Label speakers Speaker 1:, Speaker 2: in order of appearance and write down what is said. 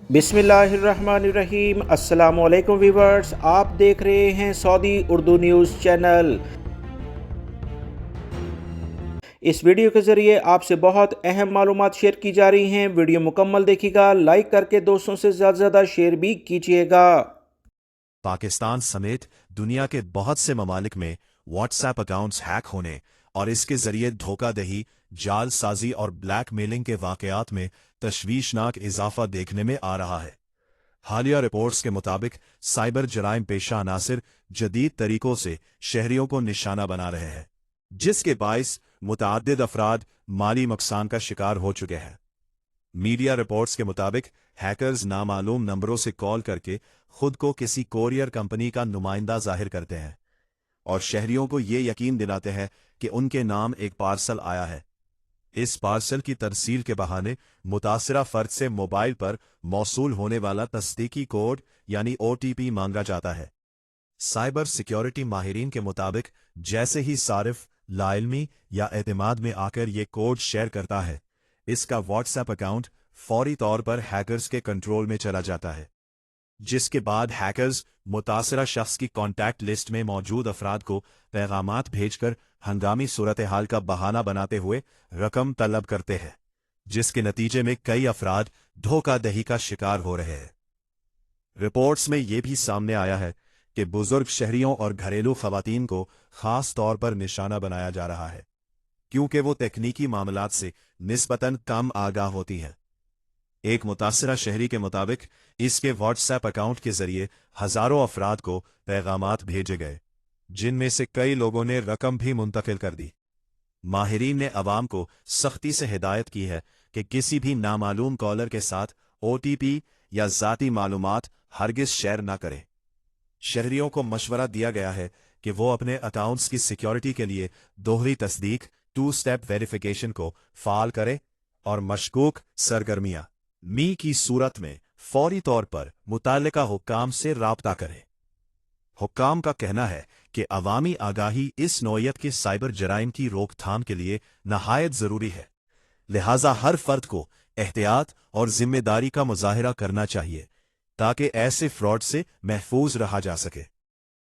Speaker 1: बिस्मिल्लाहिर्रहमानिर्रहीम। अस्सलाम वालेकुम व्यूवर्स, आप देख रहे हैं सऊदी उर्दू न्यूज़ चैनल। इस वीडियो के ज़रिए आपसे बहुत अहम मालूमात शेयर की जा रही हैं। वीडियो मुकम्मल देखिएगा, लाइक करके दोस्तों से ज़्यादा शेयर भी कीजिएगा।
Speaker 2: पाकिस्तान समेत दुनिया के बहुत से ममालिक में व्हाट्सएप अकाउंट्स हैक होने और इसके जरिए धोखाधड़ी, जालसाजी और ब्लैकमेलिंग के वाकयात में तशवीशनाक इजाफा देखने में आ रहा है। हालिया रिपोर्ट्स के मुताबिक साइबर जराइम पेशा अनासिर जदीद तरीकों से शहरियों को निशाना बना रहे हैं, जिसके बाइस मुतअद्दिद अफराद माली नुकसान का शिकार हो चुके हैं। मीडिया रिपोर्ट्स के मुताबिक हैकर्स नामालूम नंबरों से कॉल करके खुद को किसी कोरियर कंपनी का नुमाइंदा जाहिर करते हैं और शहरियों को ये यकीन दिलाते हैं कि उनके नाम एक पार्सल आया है। इस पार्सल की तरसील के बहाने मुतासरा फर्द से मोबाइल पर मौसूल होने वाला तस्दीकी कोड यानी OTP मांगा जाता है। साइबर सिक्योरिटी माहिरीन के मुताबिक जैसे ही सारिफ लाइल्मी या एतमाद में आकर ये कोड शेयर करता है, इसका व्हाट्सएप अकाउंट फौरी तौर पर हैकर्स के कंट्रोल में चला जाता है, जिसके बाद हैकर्स मुतासरा शख्स की कॉन्टैक्ट लिस्ट में मौजूद अफराद को पैगामात भेजकर हंगामी सूरत हाल का बहाना बनाते हुए रकम तलब करते हैं, जिसके नतीजे में कई अफराद धोखाधड़ी का शिकार हो रहे हैं। रिपोर्ट्स में यह भी सामने आया है कि बुजुर्ग शहरियों और घरेलू खवातीन को खास तौर पर निशाना बनाया जा रहा है, क्योंकि वो तकनीकी मामलात से निस्बतन कम आगाह होती हैं। एक मुतासरा शहरी के मुताबिक इसके व्हाट्सएप अकाउंट के जरिए हजारों अफराद को पैगामात भेजे गए, जिनमें से कई लोगों ने रकम भी मुंतकिल कर दी। माहिरीन ने अवाम को सख्ती से हिदायत की है कि किसी भी नामालूम कॉलर के साथ OTP या ज़ाती मालूमात हरगिज शेयर न करें। शहरियों को मशवरा दिया गया है कि वो अपने अकाउंट्स की सिक्योरिटी के लिए दोहरी तस्दीक 2 स्टेप वेरिफिकेशन को फाल करें और मशकूक सरगर्मियां की सूरत में फौरी तौर पर मुताल्लिका हुक्काम से राब्ता करें। हुक्काम का कहना है कि अवामी आगाही इस नौयत के साइबर जराइम की रोकथाम के लिए नहायत जरूरी है, लिहाजा हर फर्द को एहतियात और जिम्मेदारी का मुजाहिरा करना चाहिए ताकि ऐसे फ्रॉड से महफूज रहा जा सके।